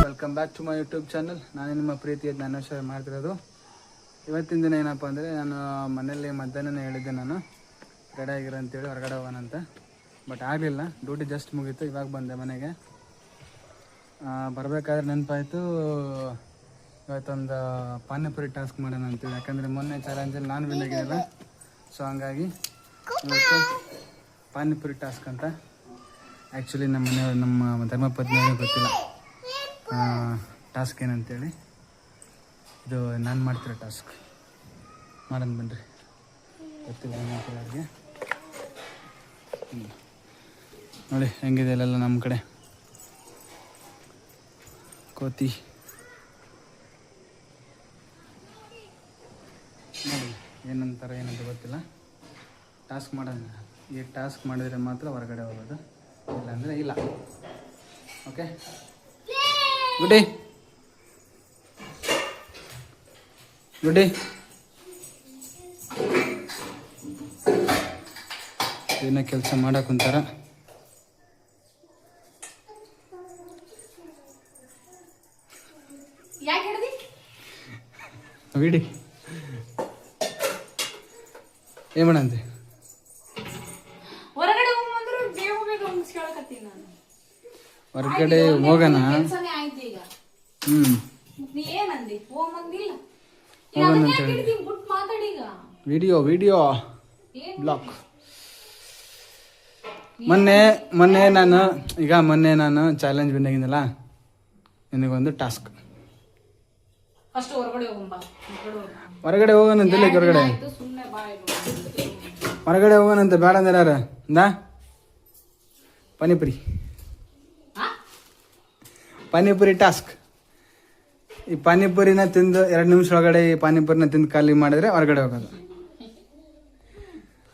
Welcome back to my YouTube channel. ನಾನು ನಿಮ್ಮ ಪ್ರೀತಿಯ ಜ್ಞಾನೇಶ್ವರ ಮಾಡ್ತಿರೋದು. ಇವತ್ತಿನ ದಿನ ಏನಪ್ಪ ಅಂದರೆ, ನಾನು ಮನೇಲಿ ಮಧ್ಯಾಹ್ನ ಹೇಳಿದ್ದೆ ನಾನು ರೆಡಿ ಆಗಿರೋ ಅಂತೇಳಿ ಹೊರಗಡೆ ಹೋಗೋಣಂತ. ಬಟ್ ಆಗಲಿಲ್ಲ, ಡ್ಯೂಟಿ ಜಸ್ಟ್ ಮುಗೀತು, ಇವಾಗ ಬಂದೆ ಮನೆಗೆ. ಬರಬೇಕಾದ್ರೆ ನೆನಪಾಯಿತು ಇವತ್ತೊಂದು ಪಾನಿಪುರಿ ಟಾಸ್ಕ್ ಮಾಡೋಣ ಅಂತೇಳಿ. ಯಾಕಂದರೆ ಮೊನ್ನೆ ಚಾಲೆಂಜಲ್ಲಿ ನಾನು ವಿನ್ ಆಗಿದ್ದೆಲ್ಲ, ಸೊ ಹಂಗಾಗಿ ಇವತ್ತು ಪಾನಿಪುರಿ ಟಾಸ್ಕ್ ಅಂತ. ಆ್ಯಕ್ಚುಲಿ ನಮ್ಮ ಧರ್ಮಪತ್ನಿಯವರಿಗೆ ಗೊತ್ತಿಲ್ಲ ಟಾಸ್ಕ್ ಏನಂತೇಳಿ. ಇದು ನಾನು ಮಾಡ್ತಿರೋ ಟಾಸ್ಕ್, ಮಾಡೋಣ ಬನ್ನಿರಿ. ಗೊತ್ತಿಲ್ಲ ಏನಾಗ್ತಿಲ್ಲ ಅವ್ರಿಗೆ. ನೋಡಿ ಹೆಂಗಿದೆ ಅಲ್ಲೆಲ್ಲ ನಮ್ಮ ಕಡೆ ಕೋತಿ. ನೋಡಿ ಏನಂತಾರೆ ಏನಂತ ಗೊತ್ತಿಲ್ಲ. ಟಾಸ್ಕ್ ಮಾಡೋಣ. ಈ ಟಾಸ್ಕ್ ಮಾಡಿದರೆ ಮಾತ್ರ ಹೊರಗಡೆ ಹೋಗೋದು, ಇಲ್ಲಾಂದರೆ ಇಲ್ಲ. ಓಕೆ, ಗುಡ್ಡಿ ಗುಡ್ಡಿ. ಏನೋ ಕೆಲಸ ಮಾಡಕ್ಕೆ ಕುಂತಾರ. ವಿಡಿ ಏನ್ ಮಾಡಂತೆ? ಹೊರಗಡೆ ಹೋಗೋಣ. Video blog. ಮೊನ್ನೆ ನಾನು ಚಾಲೆಂಜ್ ವಿನ್ ಆಗಿದ್ದಲ್ಲ, ನಿನಗೊಂದು ಟಾಸ್ಕ್. ಹೊರಗಡೆ ಹೋಗೋಣಂತ. ಹೊರಗಡೆ ಹೋಗೋಣಂತ ಬೇಡ ಅಂದ್ರೆ ಯಾರ ಪಾನಿಪುರಿ ಟಾಸ್ಕ್. ಈ ಪಾನಿಪುರಿನ ತಿಂದು 2 ನಿಮಿಷ ಒಳಗಡೆ ಈ ಪಾನಿಪುರಿನ ತಿಂದು ಖಾಲಿ ಮಾಡಿದ್ರೆ ಹೊರಗಡೆ ಹೋಗೋದು.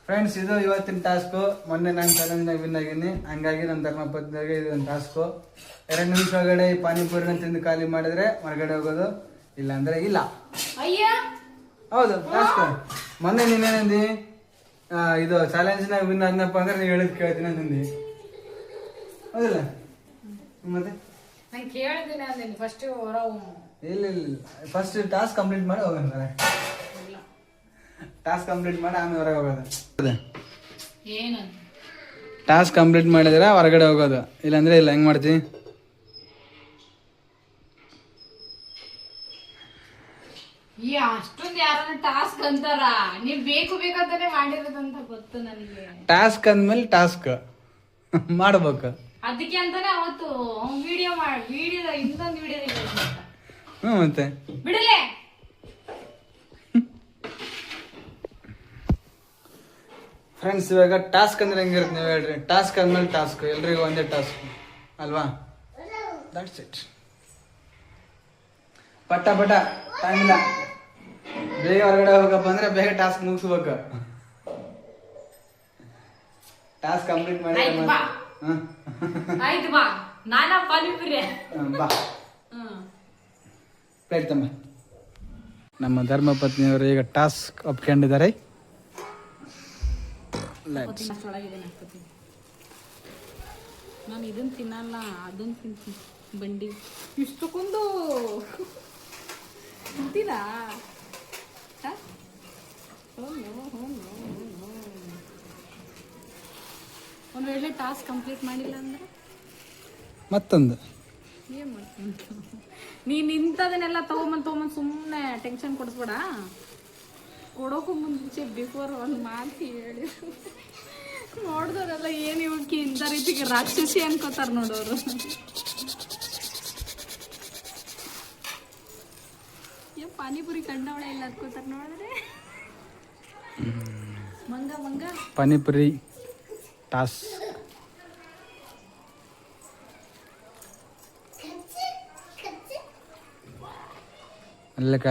ಫ್ರೆಂಡ್ಸ್, ಇದು ಇವತ್ತಿನ ಟಾಸ್ಕು. ಮೊನ್ನೆ ನಾನು ಚಾಲೆಂಜ್ನಾಗ ವಿನ್ ಆಗೀನಿ, ಹಂಗಾಗಿ ನನ್ನ ಧರ್ಮಪತ್ನಿಗೆ ಇದೊಂದು ಟಾಸ್ಕು. 2 ನಿಮಿಷ ಒಳಗಡೆ ಈ ಪಾನಿಪುರಿನ ತಿಂದು ಖಾಲಿ ಮಾಡಿದ್ರೆ ಹೊರಗಡೆ ಹೋಗೋದು, ಇಲ್ಲ ಅಂದ್ರೆ ಇಲ್ಲ. ಹೌದು, ಟಾಸ್ಕ್. ಮೊನ್ನೆ ನೀನೇನಂದಿ, ಇದು ಚಾಲೆಂಜ್ನಾಗ ವಿನ್ ಆದ್ನಪ್ಪ ಅಂದ್ರೆ ನೀವು ಹೇಳಿದ್ ಕೇಳ್ತೀನಿ ಅಂತಂದಿ, ಹೌದಿಲ್ಲ? ಮತ್ತೆ ಇಲ್ಲ ಫಸ್ಟ್ ಟಾಸ್ಕ್ ಕಂಪ್ಲೀಟ್ ಮಾಡಿ ಹೋಗೋಣ. ಟಾಸ್ಕ್ ಕಂಪ್ಲೀಟ್ ಮಾಡಿ ಆಮೇಲೆ ಹೊರಗೆ ಹೋಗೋದು. ಟಾಸ್ಕ್ ಕಂಪ್ಲೀಟ್ ಮಾಡಿದ್ರೆ ಹೊರಗಡೆ ಹೋಗೋದು, ಇಲ್ಲಾಂದ್ರೆ ಇಲ್ಲ. ಹೆಂಗ್ ಮಾಡ್ತಿ? ಅಷ್ಟೊಂದು ಯಾರನ್ನ ಟಾಸ್ಕ್ ಅಂತಾರ, ನೀವ್ ಬೇಕು ಬೇಕಂತಾನೆ ಮಾಡಿರೋದಂತ ಗೊತ್ತು ನನಗೆ. ಟಾಸ್ಕ್ ಅಂದ್ಮೇಲೆ ಟಾಸ್ಕ್ ಮಾಡ್ಬೇಕು. ಅದಕ್ಕೆ ಅಂತಾನೆ ಅವತ್ತು ವಿಡಿಯೋ ಇನ್ನೊಂದು ವಿಡಿಯೋ ಮತ್ತೆ ಬಿಡಲೇ. ಫ್ರೆಂಡ್ಸ್, ಇವಾಗ ಟಾಸ್ಕ್ ಅಂದ್ರೆ ಹೆಂಗಿರುತ್ತೆ ನೀವು ಹೇಳ್ರಿ? ಟಾಸ್ಕ್ ಅಂದ್ಮೇಲೆ ಟಾಸ್ಕ್, ಎಲ್ರಿಗೂ ಒಂದೇ ಟಾಸ್ಕ್ ಅಲ್ವಾ? That's it. ಪಟ ಟೈಮ್ ಇಲ್ಲ, ಬೇಗ ಹೊರಗಡೆ ಹೋಗಪ್ಪ ಅಂದ್ರೆ ಬೇಗ ಟಾಸ್ಕ್ ಮುಗಿಸ್ಬೇಕು. ಟಾಸ್ಕ್ ಕಂಪ್ಲೀಟ್ ಮಾಡಿ ಆಯ್ತು ಬಾ. ನಾನಾ ಪಾನಿಪುರಿ ಬಾ ಪ್ಲೇಟ್ ತಮ್ಮ. ನಮ್ಮ ಧರ್ಮಪತ್ನಿಯವರು ಈಗ ಟಾಸ್ಕ್ ಒಪ್ಕೊಂಡಿದ್ದಾರೆ. ನಾನು ಇದನ್ನ ತಿನ್ನಲ್ಲ, ಅದನ್ನ ತಿಂತೀನಿ. ಬಂಡಿ ಇಷ್ಟಕ್ಕೊಂದು ತಿಂತೀರಾ? ಒಂದು ವೇಳೆ ಟಾಸ್ಕ್ ಕಂಪ್ಲೀಟ್ ಮಾಡಿಲ್ಲ ಅಂದ್ರೆ ಮತ್ತೊಂದು ಏನ್ ಮಾಡ್ತೀನಿ? ನೀನ್ ಇಂಥದನ್ನೆಲ್ಲ ತಗೊಂಬಂದ್ ಸುಮ್ಮನೆ ಟೆನ್ಷನ್ ಕೊಡಿಸ್ಬೇಡ. ಕೊಡೋಕ್ಕೂ ಮುಂಚೆ ಬಿಫೋರ್ ಒಂದು ಮಾತು ಹೇಳಿ ನೋಡ್ದವ್ರೆಲ್ಲ ಏನು ಇವಕ್ಕೆ ಇಂಥ ರೀತಿಗೆ ರಾಕ್ಷಸಿ ಅನ್ಕೋತಾರ ನೋಡೋರು. ಪಾನಿಪುರಿ ಕಂಡವಳೆ ಇಲ್ಲ ಅನ್ಕೋತಾರ ನೋಡಿದ್ರೆ. ಮಂಗ ಪಾನಿಪುರಿ ಟಾಸ್ಕ್. ಅಲ್ಲಕ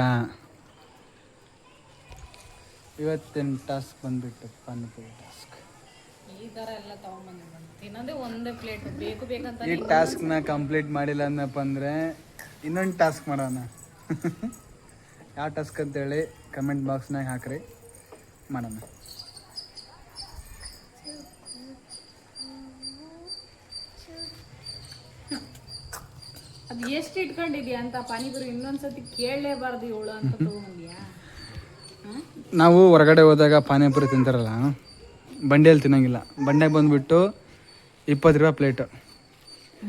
ಇವತ್ತಿನ ಟಾಸ್ಕ್ ಬಂದ್ಬಿಟ್ಟು ಪಾನಿಪುರಿ ಟಾಸ್ಕ್. ಈ ಥರ ಎಲ್ಲ ತಗೊಂಡ್ಬಂದು ತಿನ್ನೋದೇ ಒಂದೇ ಪ್ಲೇಟ್ ಬೇಕು ಬೇಕಂತ. ಈ ಟಾಸ್ಕ್ನ ಕಂಪ್ಲೀಟ್ ಮಾಡಿಲ್ಲ ಅನ್ನಪ್ಪ ಅಂದರೆ ಇನ್ನೊಂದು ಟಾಸ್ಕ್ ಮಾಡೋಣ. ಯಾವ ಟಾಸ್ಕ್ ಅಂತೇಳಿ ಕಮೆಂಟ್ ಬಾಕ್ಸ್ನಾಗ ಹಾಕ್ರಿ, ಮಾಡೋಣ. ಅದು ಎಷ್ಟು ಇಟ್ಕೊಂಡಿದ್ಯಾ ಅಂತ ಪಾನಿಪುರಿ ಇನ್ನೊಂದ್ಸತಿ ಕೇಳಲೇಬಾರ್ದು ಇವಳು ಅಂತ ತಗೊಂಡ್ಯಾ? ನಾವು ಹೊರಗಡೆ ಹೋದಾಗ ಪಾನಿಪುರಿ ತಿಂತಾರಲ್ಲ, ಬಂಡಿಯಲ್ಲಿ ತಿನ್ನಂಗಿಲ್ಲ. ಬಂಡ್ಯಾಗ ಬಂದ್ಬಿಟ್ಟು 20 ರೂಪಾಯಿ ಪ್ಲೇಟು.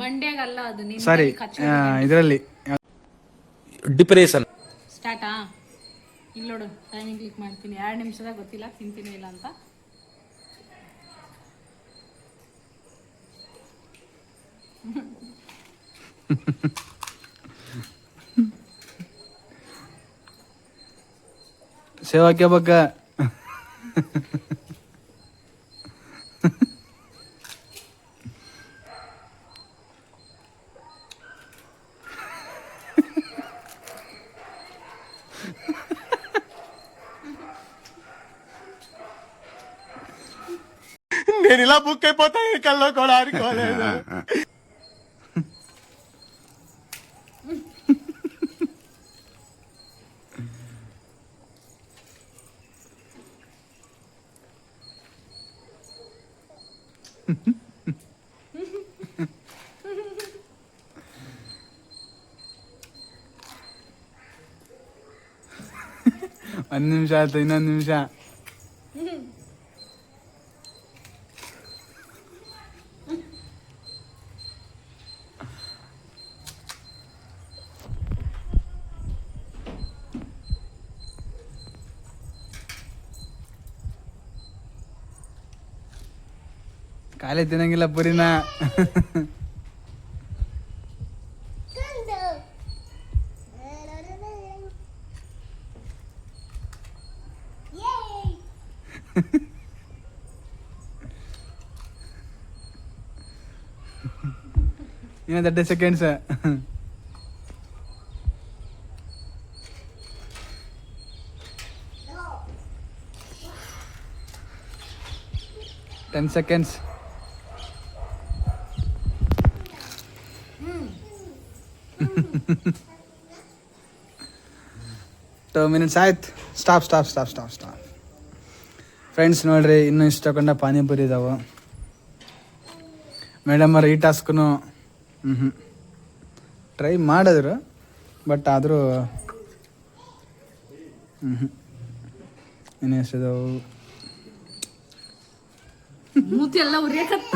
ಬಂಡ್ಯಾಗಲ್ಲ ಅದು ನಿನ್ನ ಸಾರಿ, ಇದರಲ್ಲಿ ಡಿಪ್ರೆಷನ್ ಸ್ಟಾರ್ಟಾ. ಇಲ್ಲಿ ನೋಡು, ಟೈಮಿಂಗ್ ಕ್ಲಿಕ್ ಮಾಡ್ತೀನಿ. 2 ನಿಮಿಷದಾಗ ಗೊತ್ತಿಲ್ಲ ತಿಂತೀನಿ ಇಲ್ಲ ಅಂತ. ಸೇವಾಕ್ಯ ಬಗ್ಗೆ నేను ఇలా బుక్ అయిపోతా కల్లో కూడా ఆడుకోలేదు. ಒಂದು ನಿಮಿಷ ಆಯ್ತು, ಇನ್ನೊಂದು ನಿಮಿಷ. ಖಾಲಿ ತಿನ್ನಂಗಿಲ್ಲ ಪುರಿನ. ಇನ್ನು 30 seconds. Ten seconds. 2 minutes ಆಯ್ತು. ಸ್ಟಾಪ್. ಫ್ರೆಂಡ್ಸ್ ನೋಡ್ರಿ, ಇನ್ನೂ ಇಷ್ಟಕೊಂಡ ಪಾನಿಪುರಿ ಇದಾವೆ. ಮೇಡಮ್ ಅವ್ರು ಈ ಟಾಸ್ಕು ಟ್ರೈ ಮಾಡಿದ್ರು, ಬಟ್ ಆದರೂ ಇನ್ನು ಎಷ್ಟಿದಾವು? ಮೂತಿ ಎಲ್ಲ ಉರಿಯಕತ್ತ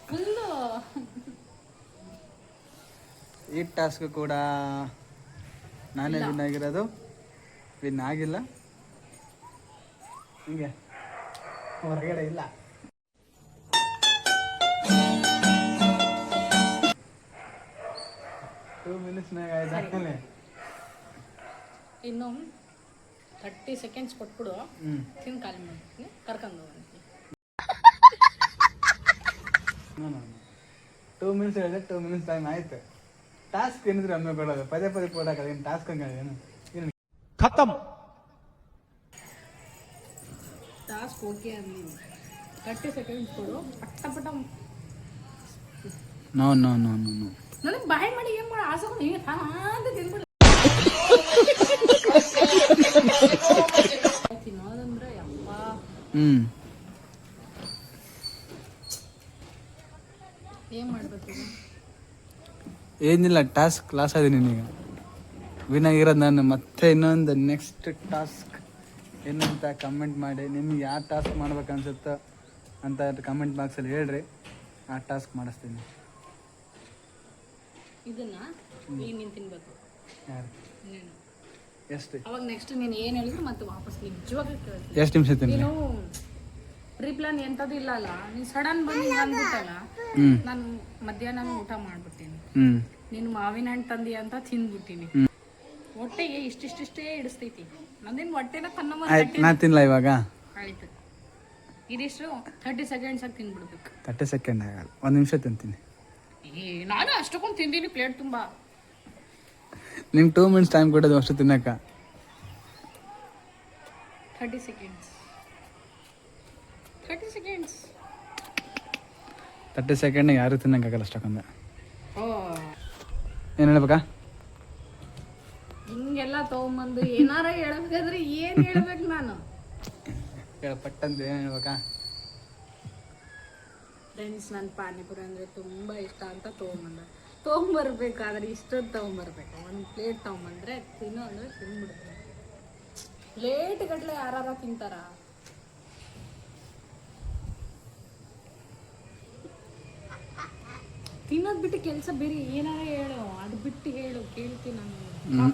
ಫುಲ್ಲು. ಈ ಟಾಸ್ಕ್ ಕೂಡ ನಾನೇ ವಿನ್ ಆಗಿರೋದು. ವಿನ್ ಆಗಿಲ್ಲ, ಹಿಂಗೆ ಹೊರಗಡೆ ಇಲ್ಲ. ಇನ್ನು 30 seconds ಕೊಟ್ಬಿಡು, ತಿಂದು ಖಾಲಿ ಮಾಡ್ತೀನಿ, ಕರ್ಕೊಂಡು ಹೋಗ್ತೀನಿ. 2 minutes ಹೇಳಿದ್ರೆ 2 minutes ಟೈಮ್ ಆಯ್ತು. ಟಾಸ್ಕ್ ಏನಿದ್ರೆ ಒಮ್ಮೆ ಕೊಡೋದು, ಪದೇ ಕೊಡೋಕೆ ಏನು ಟಾಸ್ಕ್ ಹಂಗೇನು? ఖతం. ಟಾಸ್ಕ್ ಓಕೆ ಅಲ್ಲಿ 30 seconds ಕೊಡು, ಪಟ್ಟ ನೋ ನನಗೆ ಬಾಯ್ ಮಾಡಿ ಏನು ಮಾಡಿ ಆಸೆ ಅಂತ ತಿನ್ಬಿಡು. ತಿನ್ನೋದಂದ್ರೆ ಯಪ್ಪ. ಏನ್ ಮಾಡ್ಬೇಕು? ಏನಿಲ್ಲ, ಟಾಸ್ಕ್ ಲಾಸ್ ಆದೀನಿ ನೀನೀಗ. ವಿನ್ ಆಗಿರೋದು ನಾನು. ಮತ್ತೆ ಇನ್ನೊಂದು ನೆಕ್ಸ್ಟ್ ಟಾಸ್ಕ್ ಏನಂತ ಕಮೆಂಟ್ ಮಾಡಿ. ನಿಮ್ಗೆ ಯಾವ ಟಾಸ್ಕ್ ಮಾಡ್ಬೇಕು ಅನ್ಸುತ್ತೋ ಅಂತ ಕಮೆಂಟ್ ಬಾಕ್ಸಲ್ಲಿ ಹೇಳ್ರಿ, ಆ ಟಾಸ್ಕ್ ಮಾಡಿಸ್ತೀನಿ. ಇದನ್ನ ಈಗ ನೀನು ತಿನ್ಬೇಕು. ಯಾರು? ನೀನು ಎಷ್ಟು? ಅವಾಗ ನೆಕ್ಸ್ಟ್ ನೀನು ಏನು ಹೇಳಿದ್ರು ಮತ್ತೆ ವಾಪಸ್ ನಿಜವಾಗ್ಲೂ ಕೇಳ್ತೀನಿ. ಎಷ್ಟು ನಿಮಿಷ ತಿನ್ನಿ? ನೀನು ಪ್ರೀಪ್ಲಾನ್ ಎಂಥದ್ದು ಇಲ್ಲ ಅಲ್ಲ, ನೀನು ಸಡನ್ ಬಂದು ಅಂದ್ಬಿಟ್ಟಲ್ಲ, ನಾನು ಮಧ್ಯಾಹ್ನ ಊಟ ಮಾಡ್ಬಿಡ್ತೀನಿ. ನೀನು ಮಾವಿನ ಹಣ್ಣು ತಂದಿ ಅಂತ ತಿಂದ್ಬಿಡ್ತೀನಿ. ಹೊಟ್ಟೆಗೆ ಇಷ್ಟಿಷ್ಟೇ ಇಡಿಸ್ತೈತಿ. ನಂದೇನು ಹೊಟ್ಟೆನ ನಾ ತಿನ್ಲ ಇವಾಗ. ಆಯ್ತು, ಇದಿಷ್ಟು 30 seconds ಆಗಿ ತಿನ್ಬಿಡ್ಬೇಕು. 30 ಸೆಕೆಂಡ್ ಆಗಲ್ಲ, 1 ನಿಮಿಷ ತಿಂತೀನಿ. ನಾನು ಅಷ್ಟಕ್ಕೊಂದು ತಿಂದೀನಿ ಪ್ಲೇಟ್ ತುಂಬ. ನಿಂಗೆ 2 minutes ಟೈಮ್ ಕೊಡೋದು ಅಷ್ಟು ತಿನ್ನಕ್ಕ. 30 seconds. 30 seconds. 30 ಸೆಕೆಂಡ್ ಯಾರು ತಿನ್ನಕ್ಕಾಗಲ್ಲ ಅಷ್ಟಕ್ಕೊಂದು. ಓ, ಏನು ಹೇಳ್ಬೇಕಾ? ಹಿಂಗೆಲ್ಲ ತಗೊಂಬಂದು ಏನಾರ ಹೇಳ್ಬೇಕಾದ್ರೆ ಏನು ಹೇಳ್ಬೇಕು ನಾನು? ಪಟ್ಟಂತ ಏನು ಹೇಳ್ಬೇಕಾ? ಫ್ರೆಂಡ್ಸ್, ನನ್ನ ಪಾನಿಪುರಿ ಅಂದರೆ ತುಂಬ ಇಷ್ಟ ಅಂತ ತೊಗೊಂಬಂದ. ತೊಗೊಂಬರ್ಬೇಕು, ಆದ್ರೆ ಇಷ್ಟೊಂದು ತೊಗೊಂಬರ್ಬೇಕು. ಒಂದು ಪ್ಲೇಟ್ ತೊಗೊಂಬಂದ್ರೆ ತಿನ್ನೋ ಅಂದ್ರೆ ತಿನ್ಬಿಡ್ತೀನಿ. ಪ್ಲೇಟ್ ಗಟ್ಲೆ ಯಾರು ತಿಂತಾರ? ತಿನ್ನೋದ್ ಬಿಟ್ಟು ಕೆಲಸ ಬೇರೆ ಏನಾರ ಹೇಳು, ಅದು ಬಿಟ್ಟು ಹೇಳು, ಕೇಳ್ತೀನಿ ನಾನು.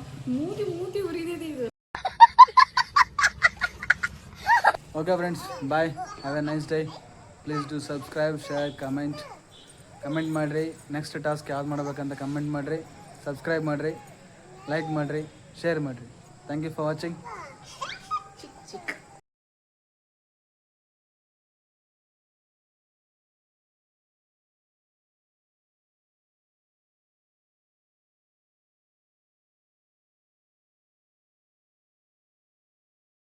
ಮೂತಿ ಉರಿದಿದೆ ಇದು. Okay friends, bye, have a nice day. Please do subscribe, share, comment ಮಾಡಿರಿ. ನೆಕ್ಸ್ಟ್ ಟಾಸ್ಕ್ ಯಾವ್ದು ಮಾಡ್ಬೇಕಂತ ಕಮೆಂಟ್ ಮಾಡಿರಿ, ಸಬ್ಸ್ಕ್ರೈಬ್ ಮಾಡಿರಿ, ಲೈಕ್ ಮಾಡಿರಿ, ಶೇರ್ ಮಾಡಿರಿ. Thank you for watching.